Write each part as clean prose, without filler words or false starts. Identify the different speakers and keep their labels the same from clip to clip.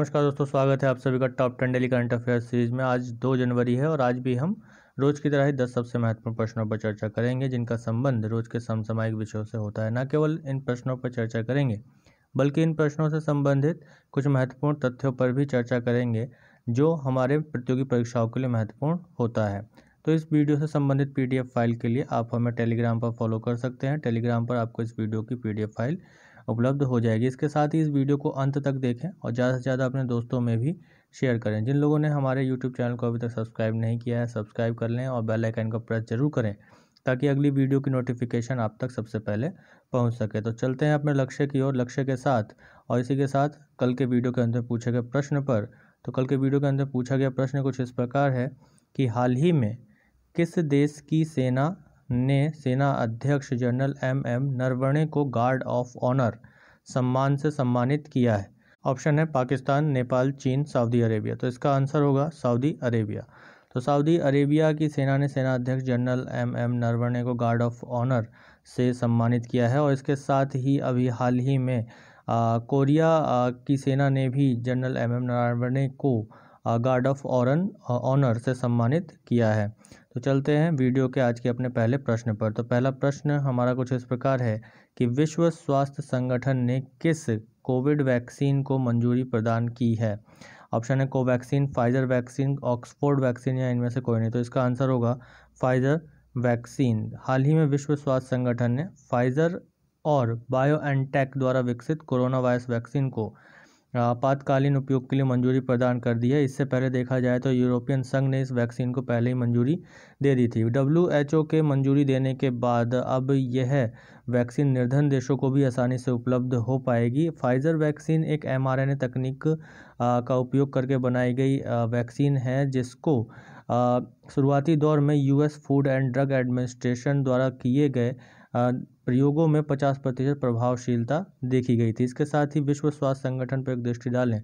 Speaker 1: नमस्कार दोस्तों, स्वागत है आप सभी का top 10 daily current affairs series में। आज 2 जनवरी है और आज भी हम रोज की तरह ही 10 सबसे महत्वपूर्ण प्रश्नों पर चर्चा करेंगे जिनका संबंध रोज के समसामयिक विषयों से होता है। न केवल इन प्रश्नों पर चर्चा करेंगे बल्कि इन प्रश्नों से संबंधित कुछ महत्वपूर्ण तथ्यों पर भी चर्चा करेंगे जो हमारे प्रतियोगी परीक्षाओं के लिए महत्वपूर्ण होता है। तो इस वीडियो से संबंधित PDF फाइल के लिए आप हमें टेलीग्राम पर फॉलो कर सकते हैं। टेलीग्राम पर आपको इस वीडियो की PDF फाइल उपलब्ध हो जाएगी। इसके साथ ही इस वीडियो को अंत तक देखें और ज़्यादा से ज़्यादा अपने दोस्तों में भी शेयर करें। जिन लोगों ने हमारे YouTube चैनल को अभी तक सब्सक्राइब नहीं किया है, सब्सक्राइब कर लें और बेल आइकन को प्रेस जरूर करें ताकि अगली वीडियो की नोटिफिकेशन आप तक सबसे पहले पहुंच सके। तो चलते हैं अपने लक्ष्य की ओर, लक्ष्य के साथ और इसी के साथ कल के वीडियो के अंदर पूछे गए प्रश्न पर। तो कल के वीडियो के अंदर पूछा गया प्रश्न कुछ इस प्रकार है कि हाल ही में किस देश की सेना ने सेना अध्यक्ष जनरल MM नरवणे को गार्ड ऑफ ऑनर सम्मान से सम्मानित किया है। ऑप्शन है पाकिस्तान, नेपाल, चीन, सऊदी अरेबिया। तो इसका आंसर होगा सऊदी अरेबिया। तो सऊदी अरेबिया की सेना ने सेना अध्यक्ष जनरल MM नरवणे को गार्ड ऑफ ऑनर से सम्मानित किया है। और इसके साथ ही अभी हाल ही में कोरिया की सेना ने भी जनरल MM नरवणे को गार्ड ऑफ ऑनर से सम्मानित किया है। तो चलते हैं वीडियो के आज के अपने पहले प्रश्न पर। तो पहला प्रश्न हमारा कुछ इस प्रकार है कि विश्व स्वास्थ्य संगठन ने किस कोविड वैक्सीन को मंजूरी प्रदान की है। ऑप्शन है Covaxin, Pfizer vaccine, Oxford vaccine या इनमें से कोई नहीं। तो इसका आंसर होगा फाइजर वैक्सीन। हाल ही में विश्व स्वास्थ्य संगठन ने फाइजर और बायोएनटेक द्वारा विकसित कोरोना वायरस वैक्सीन को आपातकालीन उपयोग के लिए मंजूरी प्रदान कर दी है। इससे पहले देखा जाए तो यूरोपियन संघ ने इस वैक्सीन को पहले ही मंजूरी दे दी थी। WHO के मंजूरी देने के बाद अब यह वैक्सीन निर्धन देशों को भी आसानी से उपलब्ध हो पाएगी। फाइजर वैक्सीन एक mRNA तकनीक का उपयोग करके बनाई गई वैक्सीन है जिसको शुरुआती दौर में US food and drug administration द्वारा किए गए प्रयोगों में 50% प्रभावशीलता देखी गई थी। इसके साथ ही विश्व स्वास्थ्य संगठन पर एक दृष्टि डालें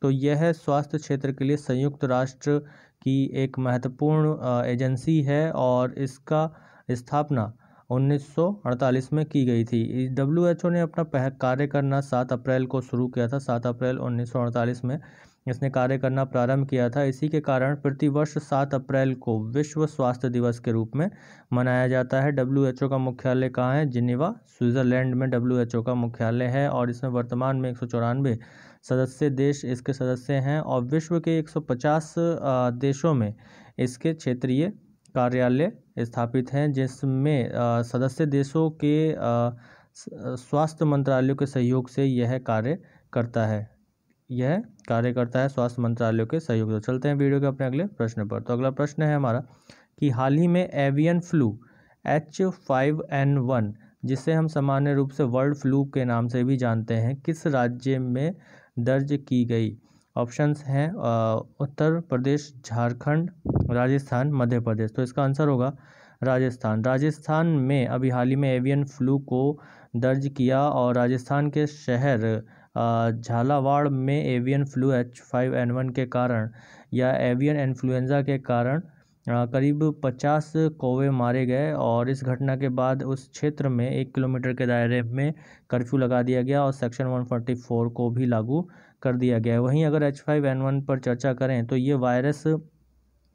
Speaker 1: तो यह स्वास्थ्य क्षेत्र के लिए संयुक्त राष्ट्र की एक महत्वपूर्ण एजेंसी है और इसका स्थापना 1948 में की गई थी। WHO ने अपना कार्य करना 7 अप्रैल को शुरू किया था। 7 अप्रैल 1948 में इसने कार्य करना प्रारंभ किया था। इसी के कारण प्रतिवर्ष 7 अप्रैल को विश्व स्वास्थ्य दिवस के रूप में मनाया जाता है। WHO का मुख्यालय कहाँ है? जिनेवा, स्विट्जरलैंड में WHO का मुख्यालय है और इसमें वर्तमान में 194 सदस्य देश इसके सदस्य हैं और विश्व के 150 देशों में इसके क्षेत्रीय कार्यालय स्थापित हैं जिसमें सदस्य देशों के स्वास्थ्य मंत्रालयों के सहयोग से यह कार्य करता है। स्वास्थ्य मंत्रालयों के सहयोग से। चलते हैं वीडियो के अपने अगले प्रश्न पर। तो अगला प्रश्न है हमारा कि हाल ही में एवियन फ्लू H5N1 जिसे हम सामान्य रूप से वर्ल्ड फ्लू के नाम से भी जानते हैं किस राज्य में दर्ज की गई। ऑप्शंस हैं उत्तर प्रदेश, झारखंड, राजस्थान, मध्य प्रदेश। तो इसका आंसर होगा राजस्थान। राजस्थान में अभी हाल ही में एवियन फ्लू को दर्ज किया और राजस्थान के शहर झालावाड़ में एवियन फ्लू H5N1 के कारण या एवियन इन्फ्लुएंजा के कारण करीब 50 कौवे मारे गए और इस घटना के बाद उस क्षेत्र में 1 किलोमीटर के दायरे में कर्फ्यू लगा दिया गया और सेक्शन 144 को भी लागू कर दिया गया। वहीं अगर H5N1 पर चर्चा करें तो ये वायरस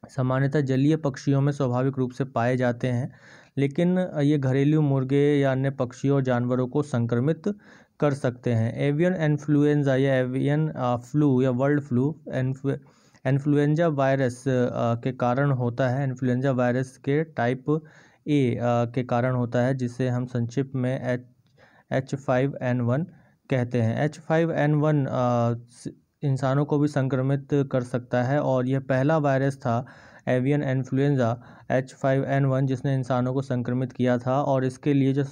Speaker 1: सामान्यतः जलीय पक्षियों में स्वाभाविक रूप से पाए जाते हैं, लेकिन ये घरेलू मुर्गे या अन्य पक्षियों और जानवरों को संक्रमित कर सकते हैं। एवियन इन्फ्लुएंजा या एवियन फ्लू या वर्ल्ड फ्लू इन्फ्लुएंजा वायरस के कारण होता है। इन्फ्लुएंजा वायरस के टाइप A के कारण होता है जिसे हम संक्षिप्त में H5N1 कहते हैं। H5N1 इंसानों को भी संक्रमित कर सकता है और यह पहला वायरस था एवियन इन्फ्लुएंजा H5N1 जिसने इंसानों को संक्रमित किया था और इसके लिए जो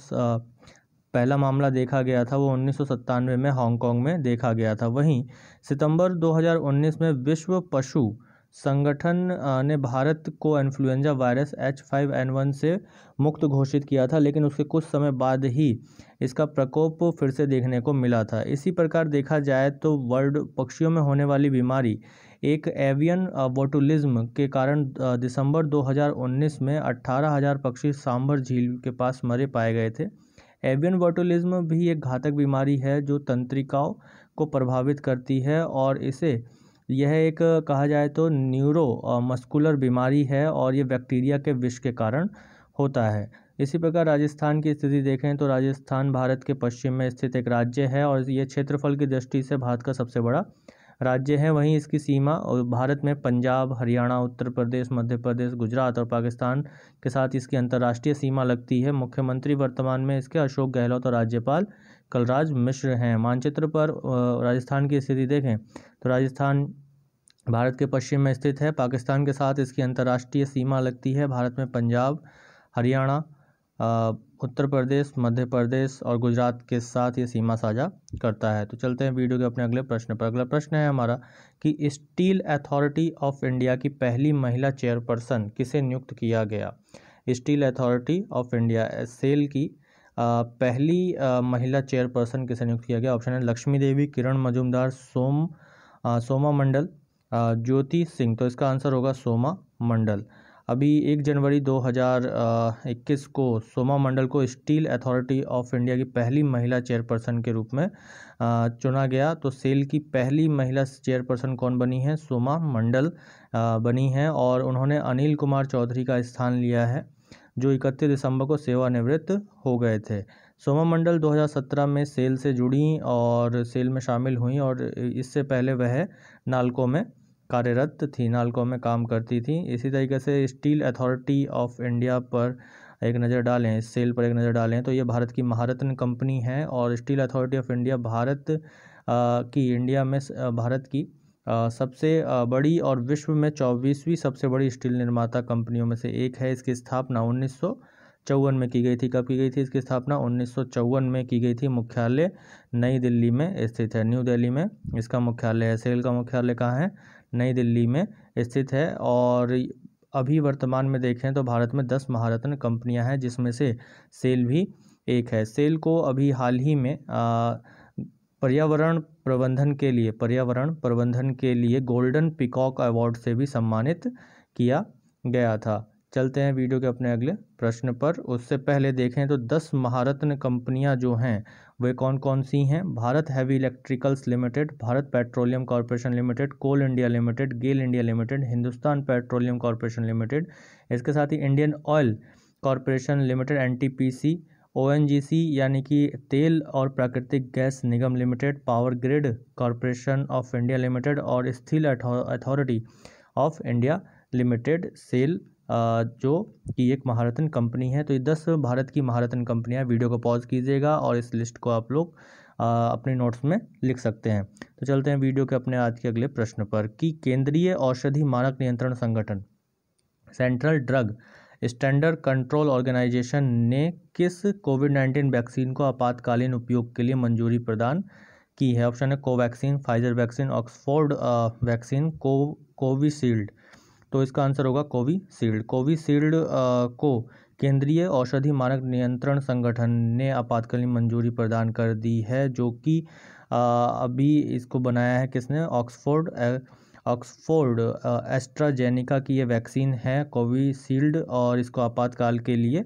Speaker 1: पहला मामला देखा गया था वो 1997 में हांगकांग में देखा गया था। वहीं सितंबर 2019 में विश्व पशु संगठन ने भारत को इन्फ्लुएंजा वायरस H5N1 से मुक्त घोषित किया था, लेकिन उसके कुछ समय बाद ही इसका प्रकोप फिर से देखने को मिला था। इसी प्रकार देखा जाए तो वर्ल्ड पक्षियों में होने वाली बीमारी एक एवियन बोटुलिज्म के कारण दिसंबर 2019 में 18,000 पक्षी सांभर झील के पास मरे पाए गए थे। एवियन बोटुलिज्म भी एक घातक बीमारी है जो तंत्रिकाओं को प्रभावित करती है और यह एक कहा जाए तो न्यूरो मस्कुलर बीमारी है और ये बैक्टीरिया के विष के कारण होता है। इसी प्रकार राजस्थान की स्थिति देखें तो राजस्थान भारत के पश्चिम में स्थित एक राज्य है और ये क्षेत्रफल की दृष्टि से भारत का सबसे बड़ा राज्य है। वहीं इसकी सीमा और भारत में पंजाब, हरियाणा, उत्तर प्रदेश, मध्य प्रदेश, गुजरात और पाकिस्तान के साथ इसकी अंतर्राष्ट्रीय सीमा लगती है। मुख्यमंत्री वर्तमान में इसके अशोक गहलोत और राज्यपाल कलराज मिश्र हैं। मानचित्र पर राजस्थान की स्थिति देखें तो राजस्थान भारत के पश्चिम में स्थित है। पाकिस्तान के साथ इसकी अंतर्राष्ट्रीय सीमा लगती है। भारत में पंजाब, हरियाणा, उत्तर प्रदेश, मध्य प्रदेश और गुजरात के साथ ये सीमा साझा करता है। तो चलते हैं वीडियो के अपने अगले प्रश्न पर। अगला प्रश्न है हमारा कि स्टील अथॉरिटी ऑफ इंडिया की पहली महिला चेयरपर्सन किसे नियुक्त किया गया। Steel authority of India SAIL की पहली महिला चेयरपर्सन किसे नियुक्त किया गया। ऑप्शन है लक्ष्मी देवी, किरण मजूमदार, सोमा मंडल, ज्योति सिंह। तो इसका आंसर होगा सोमा मंडल। अभी 1 जनवरी 2021 को सोमा मंडल को स्टील अथॉरिटी ऑफ इंडिया की पहली महिला चेयरपर्सन के रूप में चुना गया। तो सेल की पहली महिला चेयरपर्सन कौन बनी है? सोमा मंडल बनी है और उन्होंने अनिल कुमार चौधरी का स्थान लिया है जो 31 दिसंबर को सेवानिवृत्त हो गए थे। सोमा मंडल 2017 में सेल से जुड़ी और सेल में शामिल हुई और इससे पहले वह नालको में कार्यरत थी, नालको में काम करती थी। इसी तरीके से स्टील अथॉरिटी ऑफ इंडिया पर एक नज़र डालें, इस सेल पर एक नज़र डालें तो ये भारत की महारत्न कंपनी है और steel authority of India Bharat की सबसे बड़ी और विश्व में 24वीं सबसे बड़ी स्टील निर्माता कंपनियों में से एक है। इसकी स्थापना 1954 में की गई थी। कब की गई थी इसकी स्थापना? 1954 में की गई थी। मुख्यालय नई दिल्ली में स्थित है, न्यू दिल्ली में इसका मुख्यालय है। सेल का मुख्यालय कहाँ है? नई दिल्ली में स्थित है। और अभी वर्तमान में देखें तो भारत में 10 महारत्न कंपनियां हैं जिसमें से सेल भी एक है। सेल को अभी हाल ही में पर्यावरण प्रबंधन के लिए गोल्डन पीकॉक अवार्ड से भी सम्मानित किया गया था। चलते हैं वीडियो के अपने अगले प्रश्न पर। उससे पहले देखें तो 10 महारत्न कंपनियां जो हैं वे कौन कौन सी हैं। Bharat heavy electricals limited, Bharat petroleum corporation limited, coal India limited, GAIL India limited, Hindustan petroleum corporation limited, इसके साथ ही Indian oil corporation limited NTPC, ONGC यानी कि तेल और प्राकृतिक गैस निगम limited, power grid corporation of India limited और steel authority of India limited. SAIL जो कि एक महारत्न कंपनी है। तो ये 10 भारत की महारत्न कंपनियां। वीडियो को पॉज कीजिएगा और इस लिस्ट को आप लोग अपने नोट्स में लिख सकते हैं। तो चलते हैं वीडियो के अपने आज के अगले प्रश्न पर कि केंद्रीय औषधि मानक नियंत्रण संगठन Central Drug Standard Control Organisation ने किस कोविड-19 वैक्सीन को आपातकालीन उपयोग के लिए मंजूरी प्रदान की है। ऑप्शन है Covaxin, Pfizer vaccine, Oxford vaccine, Covishield. तो इसका आंसर होगा कोविशील्ड। कोविशील्ड को केंद्रीय औषधि मानक नियंत्रण संगठन ने आपातकालीन मंजूरी प्रदान कर दी है जो कि अभी इसको बनाया है किसने? ऑक्सफोर्ड एस्ट्राजेनिका की ये वैक्सीन है कोविशील्ड और इसको आपातकाल के लिए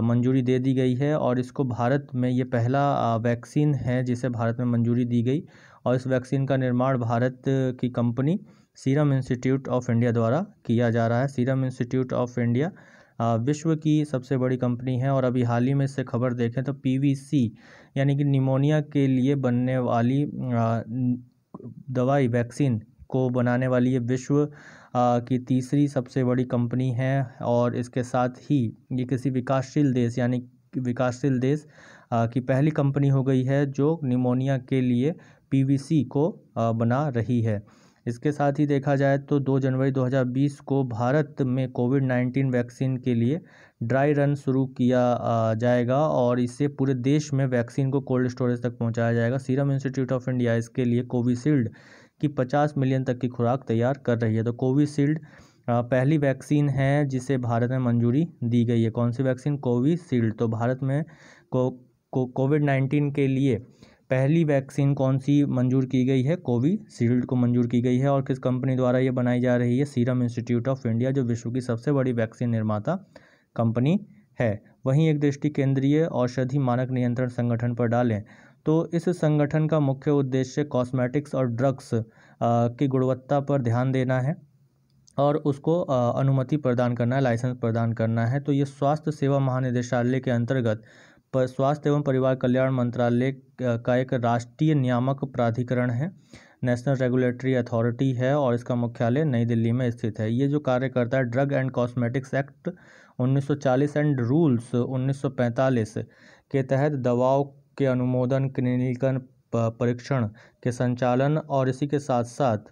Speaker 1: मंजूरी दे दी गई है और इसको भारत में ये पहला वैक्सीन है जिसे भारत में मंजूरी दी गई और इस वैक्सीन का निर्माण भारत की company serum institute of India द्वारा किया जा रहा है। सीरम इंस्टीट्यूट ऑफ इंडिया विश्व की सबसे बड़ी कंपनी है और अभी हाल ही में इससे खबर देखें तो PVC यानी कि निमोनिया के लिए बनने वाली दवाई वैक्सीन को बनाने वाली ये विश्व की तीसरी सबसे बड़ी कंपनी है और इसके साथ ही ये किसी विकासशील देश यानी विकासशील देश की पहली कंपनी हो गई है जो निमोनिया के लिए PVC को बना रही है। इसके साथ ही देखा जाए तो 2 जनवरी 2020 को भारत में कोविड-19 वैक्सीन के लिए ड्राई रन शुरू किया जाएगा और इससे पूरे देश में वैक्सीन को कोल्ड स्टोरेज तक पहुंचाया जाएगा। सीरम इंस्टीट्यूट ऑफ इंडिया इसके लिए कोविशील्ड की 50 मिलियन तक की खुराक तैयार कर रही है। तो कोविशील्ड पहली वैक्सीन है जिसे भारत में मंजूरी दी गई है। कौन सी वैक्सीन? कोविशील्ड। तो भारत में कोविड-19 के लिए पहली वैक्सीन कौन सी मंजूर की गई है? कोविशील्ड को मंजूर की गई है और किस कंपनी द्वारा ये बनाई जा रही है? सीरम इंस्टीट्यूट ऑफ इंडिया जो विश्व की सबसे बड़ी वैक्सीन निर्माता कंपनी है। वहीं एक दृष्टि केंद्रीय औषधि मानक नियंत्रण संगठन पर डालें तो इस संगठन का मुख्य उद्देश्य कॉस्मेटिक्स और ड्रग्स की गुणवत्ता पर ध्यान देना है और उसको अनुमति प्रदान करना है, लाइसेंस प्रदान करना है। तो ये स्वास्थ्य सेवा महानिदेशालय के अंतर्गत पर स्वास्थ्य एवं परिवार कल्याण मंत्रालय का एक राष्ट्रीय नियामक प्राधिकरण है, नेशनल रेगुलेटरी अथॉरिटी है और इसका मुख्यालय नई दिल्ली में स्थित है। ये जो कार्य करता है, drug and cosmetics act 1940 and rules 1945 के तहत दवाओं के अनुमोदन, क्लिनिकल परीक्षण के संचालन और इसी के साथ साथ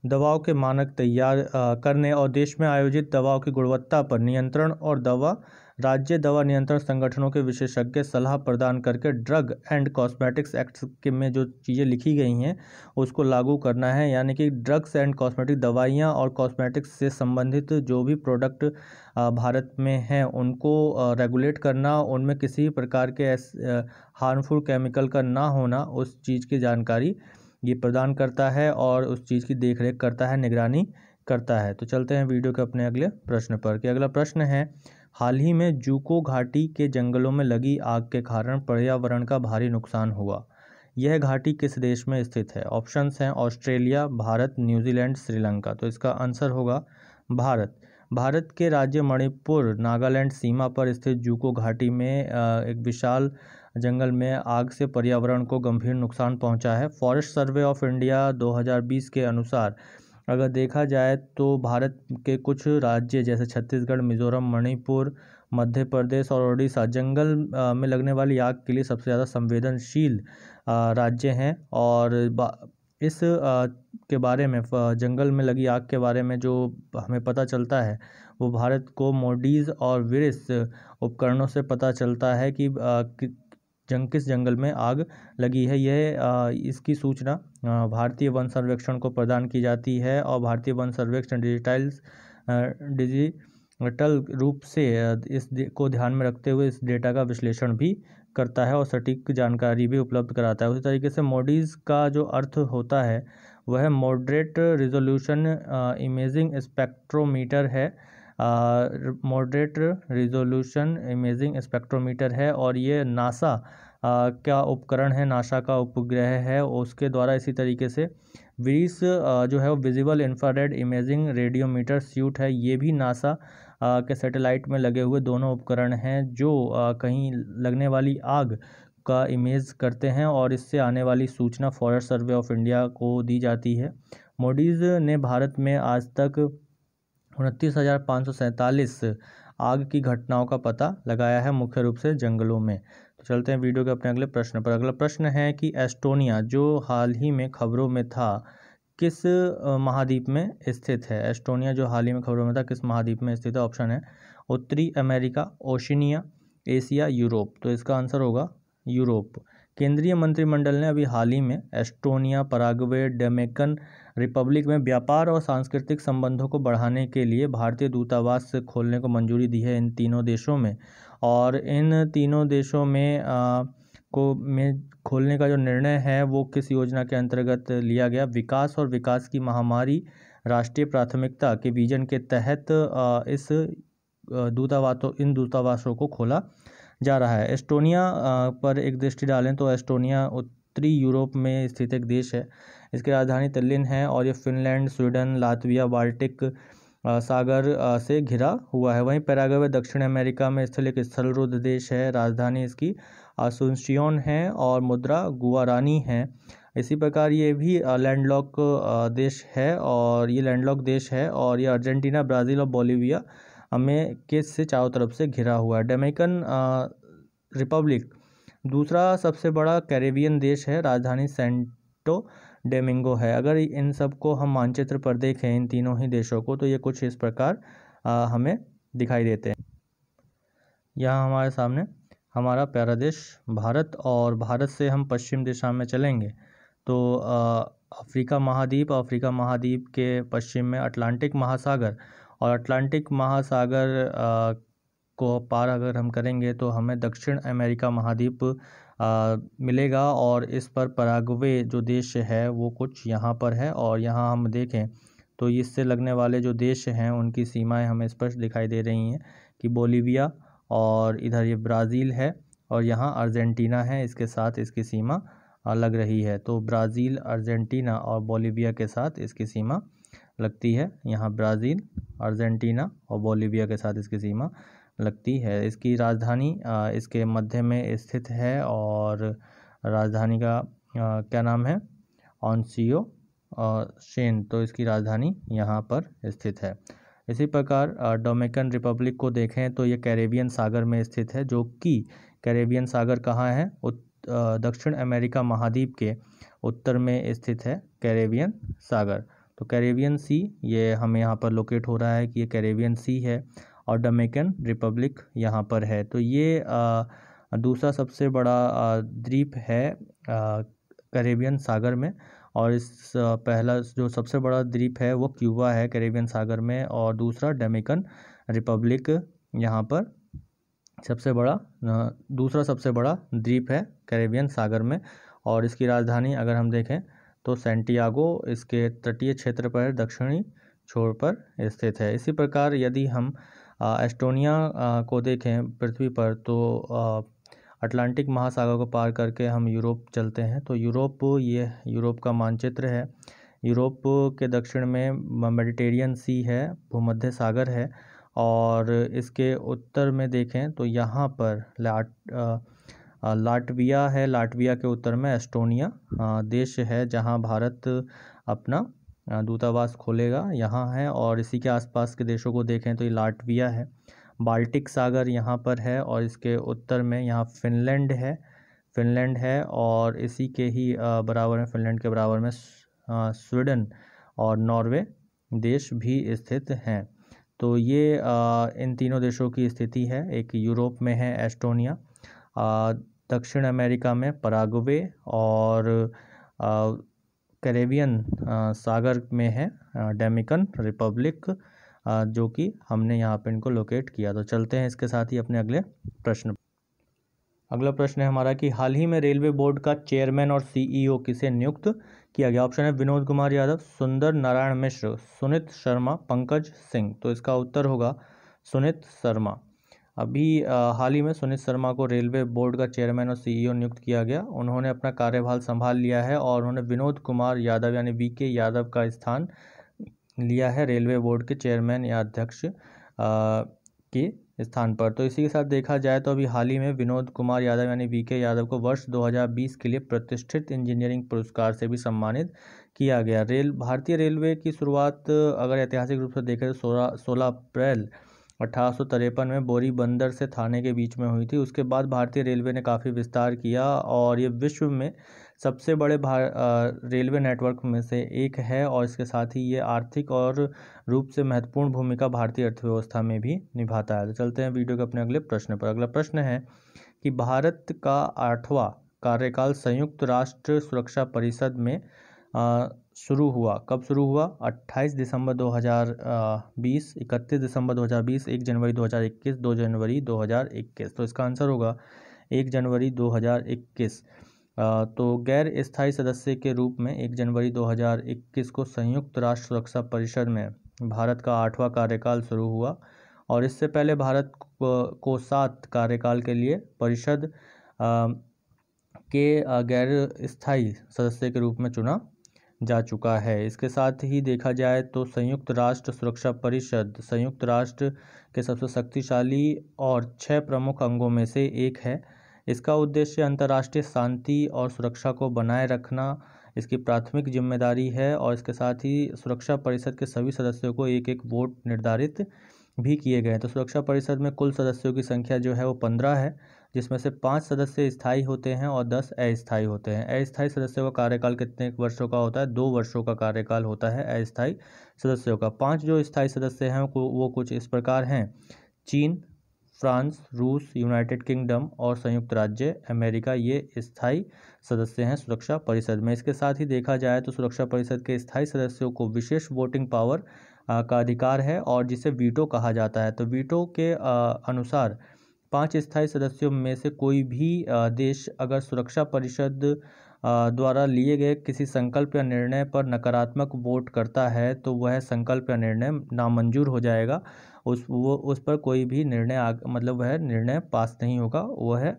Speaker 1: दवाओं के मानक तैयार करने और देश में आयोजित दवाओं की गुणवत्ता पर नियंत्रण और राज्य दवा नियंत्रण संगठनों के विशेषज्ञ सलाह प्रदान करके ड्रग एंड कॉस्मेटिक्स एक्ट के में जो चीज़ें लिखी गई हैं उसको लागू करना है। यानी कि ड्रग्स एंड कॉस्मेटिक दवाइयाँ और कॉस्मेटिक्स से संबंधित जो भी प्रोडक्ट भारत में हैं उनको रेगुलेट करना, उनमें किसी प्रकार के हार्मफुल केमिकल का ना होना, उस चीज़ की जानकारी ये प्रदान करता है और उस चीज़ की देखरेख करता है, निगरानी करता है। तो चलते हैं वीडियो के अपने अगले प्रश्न पर कि अगला प्रश्न है, हाल ही में जूको घाटी के जंगलों में लगी आग के कारण पर्यावरण का भारी नुकसान हुआ। यह घाटी किस देश में स्थित है? ऑप्शंस हैं ऑस्ट्रेलिया, भारत, न्यूजीलैंड, श्रीलंका। तो इसका आंसर होगा भारत। भारत के राज्य मणिपुर नागालैंड सीमा पर स्थित जूको घाटी में एक विशाल जंगल में आग से पर्यावरण को गंभीर नुकसान पहुंचा है। फॉरेस्ट सर्वे ऑफ इंडिया 2020 के अनुसार अगर देखा जाए तो भारत के कुछ राज्य जैसे छत्तीसगढ़, मिजोरम, मणिपुर, मध्य प्रदेश और उड़ीसा जंगल में लगने वाली आग के लिए सबसे ज़्यादा संवेदनशील राज्य हैं। और इस के बारे में जंगल में लगी आग के बारे में जो हमें पता चलता है वो भारत को मोडीज़ और विरिस उपकरणों से पता चलता है कि किस जंगल में आग लगी है। यह इसकी सूचना भारतीय वन सर्वेक्षण को प्रदान की जाती है और भारतीय वन सर्वेक्षण डिजिटल रूप से इस को ध्यान में रखते हुए इस डेटा का विश्लेषण भी करता है और सटीक जानकारी भी उपलब्ध कराता है। उसी तरीके से मोडीज़ का जो अर्थ होता है वह मॉडरेट रिजोल्यूशन इमेजिंग स्पेक्ट्रोमीटर है। मॉडरेट रिजोल्यूशन इमेजिंग स्पेक्ट्रोमीटर है और ये नासा का उपकरण है, नासा का उपग्रह है, उसके द्वारा इसी तरीके से विरिस जो है वो visible infrared imaging radiometer suit है। ये भी नासा के सैटेलाइट में लगे हुए दोनों उपकरण हैं जो कहीं लगने वाली आग का इमेज करते हैं और इससे आने वाली सूचना फॉरेस्ट सर्वे ऑफ इंडिया को दी जाती है। मोडीज़ ने भारत में आज तक 29,547 आग की घटनाओं का पता लगाया है, मुख्य रूप से जंगलों में। तो चलते हैं वीडियो के अपने अगले प्रश्न पर। अगला प्रश्न है कि एस्टोनिया जो हाल ही में खबरों में था किस महाद्वीप में स्थित है? एस्टोनिया जो हाल ही में खबरों में था किस महाद्वीप में स्थित है? ऑप्शन है उत्तरी अमेरिका, ओशिनिया, एशिया, यूरोप। तो इसका आंसर होगा यूरोप। केंद्रीय मंत्रिमंडल ने अभी हाल ही में एस्टोनिया, पराग्वे, डोमिनिकन रिपब्लिक में व्यापार और सांस्कृतिक संबंधों को बढ़ाने के लिए भारतीय दूतावास खोलने को मंजूरी दी है इन तीनों देशों में। और इन तीनों देशों में खोलने का जो निर्णय है वो किस योजना के अंतर्गत लिया गया? विकास और विकास की महामारी राष्ट्रीय प्राथमिकता के विजन के तहत इस इन दूतावासों को खोला जा रहा है। एस्टोनिया पर एक दृष्टि डालें तो एस्टोनिया उत्तरी यूरोप में स्थित एक देश है। इसकी राजधानी तल्लिन है और ये फिनलैंड, स्वीडन, लातविया, बाल्टिक सागर से घिरा हुआ है। वहीं पैराग्वे दक्षिण अमेरिका में स्थित एक स्थलरुद्ध देश है। राजधानी इसकी आसुंसियोन है और मुद्रा गुआरानी है। इसी प्रकार ये भी लैंडलॉक देश है और ये अर्जेंटीना, ब्राज़ील और बोलिविया में से चारों तरफ से घिरा हुआ है। डोमिनिकन रिपब्लिक दूसरा सबसे बड़ा कैरेबियन देश है। राजधानी सेंटो डोमिंगो है। अगर इन सब को हम मानचित्र पर देखें इन तीनों ही देशों को तो ये कुछ इस प्रकार हमें दिखाई देते हैं। यहाँ हमारे सामने हमारा प्यारा देश भारत, और भारत से हम पश्चिम दिशा में चलेंगे तो अफ्रीका महाद्वीप के पश्चिम में अटलांटिक महासागर, और अटलांटिक महासागर को पार अगर हम करेंगे तो हमें दक्षिण अमेरिका महाद्वीप मिलेगा और इस पर पराग्वे जो देश है वो कुछ यहाँ पर है। और यहाँ हम देखें तो इससे लगने वाले जो देश हैं उनकी सीमाएं हमें स्पष्ट दिखाई दे रही हैं कि बोलिविया और इधर ये ब्राज़ील है और यहाँ अर्जेंटीना है, इसके साथ इसकी सीमा लग रही है। तो ब्राज़ील, अर्जेंटीना और बोलीविया के साथ इसकी सीमा लगती है। यहाँ ब्राज़ील, अर्जेंटीना और बोलीविया के साथ इसकी सीमा लगती है। इसकी राजधानी इसके मध्य में स्थित है और राजधानी का क्या नाम है, ऑनसियो शेन। तो इसकी राजधानी यहाँ पर स्थित है। इसी प्रकार डोमिनिकन रिपब्लिक को देखें तो ये कैरेबियन सागर में स्थित है, जो कि कैरेबियन सागर कहाँ है, दक्षिण अमेरिका महाद्वीप के उत्तर में स्थित है कैरेबियन सागर। तो कैरेबियन सी ये हमें यहाँ पर लोकेट हो रहा है कि ये कैरेबियन सी है और डोमिनिकन रिपब्लिक यहाँ पर है। तो ये दूसरा सबसे बड़ा द्वीप है कैरेबियन सागर में, और इस पहला जो सबसे बड़ा द्वीप है वो क्यूबा है कैरेबियन सागर में, और दूसरा डोमिनिकन रिपब्लिक यहाँ पर दूसरा सबसे बड़ा द्वीप है कैरेबियन सागर में। और इसकी राजधानी अगर हम देखें तो सैंटियागो इसके तटीय क्षेत्र पर दक्षिणी छोर पर स्थित है। इसी प्रकार यदि हम एस्टोनिया को देखें पृथ्वी पर, तो अटलांटिक महासागर को पार करके हम यूरोप चलते हैं। तो ये यूरोप का मानचित्र है। यूरोप के दक्षिण में मेडिटेरियन सी है, भूमध्य सागर है, और इसके उत्तर में देखें तो यहाँ पर लाटविया है। लाटविया के उत्तर में एस्टोनिया देश है, जहाँ भारत अपना दूतावास खोलेगा, यहाँ है। और इसी के आसपास के देशों को देखें तो ये लाटविया है। बाल्टिक सागर यहाँ पर है, और इसके उत्तर में यहाँ फिनलैंड है, और इसी के ही बराबर में, फिनलैंड के बराबर में स्वीडन और नॉर्वे देश भी स्थित हैं। तो ये इन तीनों देशों की स्थिति है। एक यूरोप में है एस्टोनिया, दक्षिण अमेरिका में पराग्वे, और कैरेबियन सागर में है डोमिनिकन रिपब्लिक, जो कि हमने यहाँ पे इनको लोकेट किया। तो चलते हैं इसके साथ ही अपने अगले प्रश्न। अगला प्रश्न है हमारा कि हाल ही में रेलवे बोर्ड का चेयरमैन और सीईओ किसे नियुक्त किया गया। ऑप्शन है विनोद कुमार यादव, सुंदर नारायण मिश्र, सुनीत शर्मा, पंकज सिंह। तो इसका उत्तर होगा सुनीत शर्मा। अभी हाल ही में सुनीत शर्मा को रेलवे बोर्ड का चेयरमैन और सीईओ नियुक्त किया गया। उन्होंने अपना कार्यभार संभाल लिया है और उन्होंने विनोद कुमार यादव यानी वीके यादव का स्थान लिया है रेलवे बोर्ड के चेयरमैन या अध्यक्ष के स्थान पर। तो इसी के साथ देखा जाए तो अभी हाल ही में विनोद कुमार यादव यानी वीके यादव को वर्ष 2020 के लिए प्रतिष्ठित इंजीनियरिंग पुरस्कार से भी सम्मानित किया गया। भारतीय रेलवे की शुरुआत अगर ऐतिहासिक रूप से देखें तो 16 अप्रैल 1853 में बोरी बंदर से थाने के बीच में हुई थी। उसके बाद भारतीय रेलवे ने काफ़ी विस्तार किया और ये विश्व में सबसे बड़े रेलवे नेटवर्क में से एक है, और इसके साथ ही ये आर्थिक और रूप से महत्वपूर्ण भूमिका भारतीय अर्थव्यवस्था में भी निभाता है। तो चलते हैं वीडियो के अपने अगले प्रश्न पर। अगला प्रश्न है कि भारत का 8वां कार्यकाल संयुक्त राष्ट्र सुरक्षा परिषद में शुरू हुआ। कब शुरू हुआ? 28 दिसंबर 2020, 31 दिसंबर 2020, 1 जनवरी 2021, 2 जनवरी 2021। तो इसका आंसर होगा 1 जनवरी 2021। तो गैर स्थायी सदस्य के रूप में 1 जनवरी 2021 को संयुक्त राष्ट्र सुरक्षा परिषद में भारत का 8वां कार्यकाल शुरू हुआ, और इससे पहले भारत को 7 कार्यकाल के लिए परिषद के गैर स्थायी सदस्य के रूप में चुना जा चुका है। इसके साथ ही देखा जाए तो संयुक्त राष्ट्र सुरक्षा परिषद संयुक्त राष्ट्र के सबसे शक्तिशाली और 6 प्रमुख अंगों में से एक है। इसका उद्देश्य अंतर्राष्ट्रीय शांति और सुरक्षा को बनाए रखना इसकी प्राथमिक जिम्मेदारी है, और इसके साथ ही सुरक्षा परिषद के सभी सदस्यों को एक एक वोट निर्धारित भी किए गए। तो सुरक्षा परिषद में कुल सदस्यों की संख्या जो है वो 15 है, जिसमें से 5 सदस्य स्थायी होते हैं और 10 अस्थायी होते हैं। अस्थायी सदस्यों का कार्यकाल कितने वर्षों का होता है? 2 वर्षों का कार्यकाल होता है अस्थायी सदस्यों का। 5 जो स्थायी सदस्य हैं वो कुछ इस प्रकार हैं: चीन, फ्रांस, रूस, यूनाइटेड किंगडम और संयुक्त राज्य अमेरिका, ये स्थायी सदस्य हैं सुरक्षा परिषद में। इसके साथ ही देखा जाए तो सुरक्षा परिषद के स्थायी सदस्यों को विशेष वोटिंग पावर का अधिकार है, और जिसे वीटो कहा जाता है। तो वीटो के अनुसार 5 स्थायी सदस्यों में से कोई भी देश अगर सुरक्षा परिषद द्वारा लिए गए किसी संकल्प या निर्णय पर नकारात्मक वोट करता है तो वह संकल्प या निर्णय नामंजूर हो जाएगा। उस पर कोई भी निर्णय वह निर्णय पास नहीं होगा, वह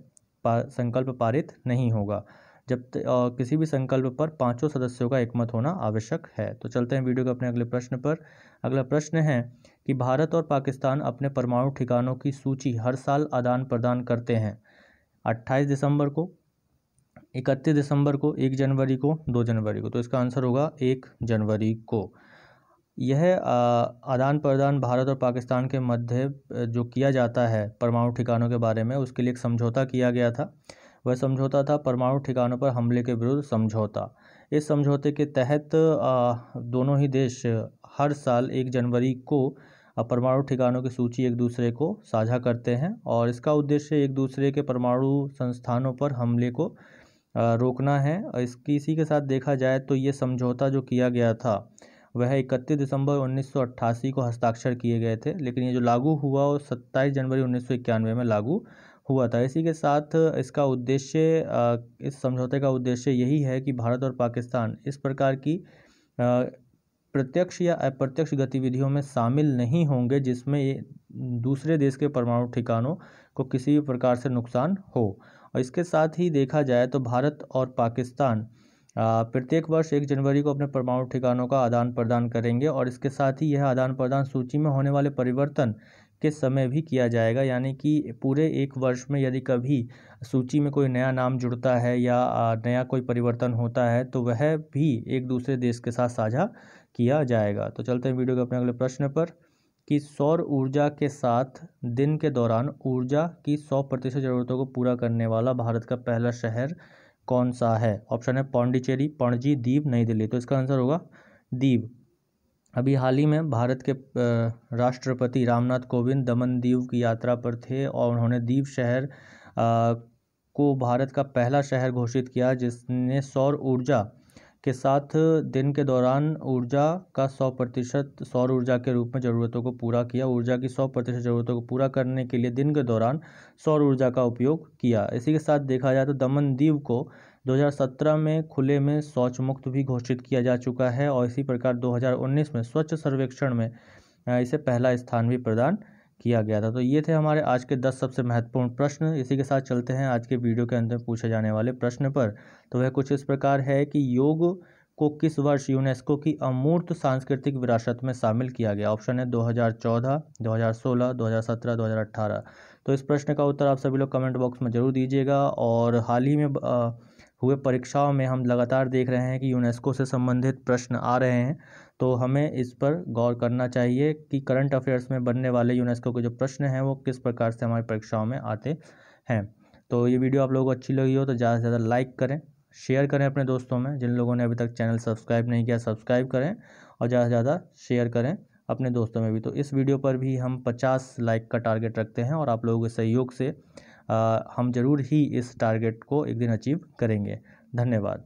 Speaker 1: संकल्प पारित नहीं होगा। किसी भी संकल्प पर 5 सदस्यों का एकमत होना आवश्यक है। तो चलते हैं वीडियो के अपने अगले प्रश्न पर। अगला प्रश्न है कि भारत और पाकिस्तान अपने परमाणु ठिकानों की सूची हर साल आदान प्रदान करते हैं। 28 दिसंबर को, 31 दिसंबर को, 1 जनवरी को, 2 जनवरी को। तो इसका आंसर होगा 1 जनवरी को। यह आदान प्रदान भारत और पाकिस्तान के मध्य जो किया जाता है परमाणु ठिकानों के बारे में, उसके लिए एक समझौता किया गया था। वह समझौता था परमाणु ठिकानों पर हमले के विरुद्ध समझौता। इस समझौते के तहत दोनों ही देश हर साल 1 जनवरी को परमाणु ठिकानों की सूची एक दूसरे को साझा करते हैं और इसका उद्देश्य एक दूसरे के परमाणु संस्थानों पर हमले को रोकना है। इसी के साथ देखा जाए तो ये समझौता जो किया गया था वह 31 दिसंबर 1988 को हस्ताक्षर किए गए थे, लेकिन ये जो लागू हुआ वो 27 जनवरी 1991 में लागू हुआ था। इसी के साथ इसका उद्देश्य, इस समझौते का उद्देश्य यही है कि भारत और पाकिस्तान इस प्रकार की प्रत्यक्ष या अप्रत्यक्ष गतिविधियों में शामिल नहीं होंगे जिसमें दूसरे देश के परमाणु ठिकानों को किसी भी प्रकार से नुकसान हो। और इसके साथ ही देखा जाए तो भारत और पाकिस्तान प्रत्येक वर्ष 1 जनवरी को अपने परमाणु ठिकानों का आदान प्रदान करेंगे और इसके साथ ही यह आदान प्रदान सूची में होने वाले परिवर्तन के समय भी किया जाएगा। यानी कि पूरे एक वर्ष में यदि कभी सूची में कोई नया नाम जुड़ता है या नया कोई परिवर्तन होता है तो वह भी एक दूसरे देश के साथ साझा किया जाएगा। तो चलते हैं वीडियो के अपने अगले प्रश्न पर कि सौर ऊर्जा के साथ दिन के दौरान ऊर्जा की 100% ज़रूरतों को पूरा करने वाला भारत का पहला शहर कौन सा है? ऑप्शन है पौंडीचेरी, पणजी, दीव, नई दिल्ली। तो इसका आंसर होगा दीव। अभी हाल ही में भारत के राष्ट्रपति रामनाथ कोविंद दमन दीव की यात्रा पर थे और उन्होंने दीव शहर को भारत का पहला शहर घोषित किया जिसने सौर ऊर्जा के साथ दिन के दौरान ऊर्जा का 100% सौर ऊर्जा के रूप में ज़रूरतों को पूरा किया। ऊर्जा की 100% ज़रूरतों को पूरा करने के लिए दिन के दौरान सौर ऊर्जा का उपयोग किया। इसी के साथ देखा जाए तो दमन दीव को 2017 में खुले में शौच मुक्त भी घोषित किया जा चुका है और इसी प्रकार 2019 में स्वच्छ सर्वेक्षण में इसे पहला स्थान भी प्रदान किया गया था। तो ये थे हमारे आज के 10 सबसे महत्वपूर्ण प्रश्न। इसी के साथ चलते हैं आज के वीडियो के अंत में पूछे जाने वाले प्रश्न पर। तो वह कुछ इस प्रकार है कि योग को किस वर्ष यूनेस्को की अमूर्त सांस्कृतिक विरासत में शामिल किया गया? ऑप्शन है 2014, 2016, 2017, 2018। तो इस प्रश्न का उत्तर आप सभी लोग कमेंट बॉक्स में जरूर दीजिएगा। और हाल ही में हुए परीक्षाओं में हम लगातार देख रहे हैं कि यूनेस्को से संबंधित प्रश्न आ रहे हैं, तो हमें इस पर गौर करना चाहिए कि करंट अफेयर्स में बनने वाले यूनेस्को के जो प्रश्न हैं वो किस प्रकार से हमारी परीक्षाओं में आते हैं। तो ये वीडियो आप लोगों को अच्छी लगी हो तो ज़्यादा से ज़्यादा लाइक करें, शेयर करें अपने दोस्तों में। जिन लोगों ने अभी तक चैनल सब्सक्राइब नहीं किया सब्सक्राइब करें और ज़्यादा से ज़्यादा शेयर करें अपने दोस्तों में भी। तो इस वीडियो पर भी हम 50 लाइक का टारगेट रखते हैं और आप लोगों के सहयोग से हम जरूर ही इस टारगेट को एक दिन अचीव करेंगे। धन्यवाद।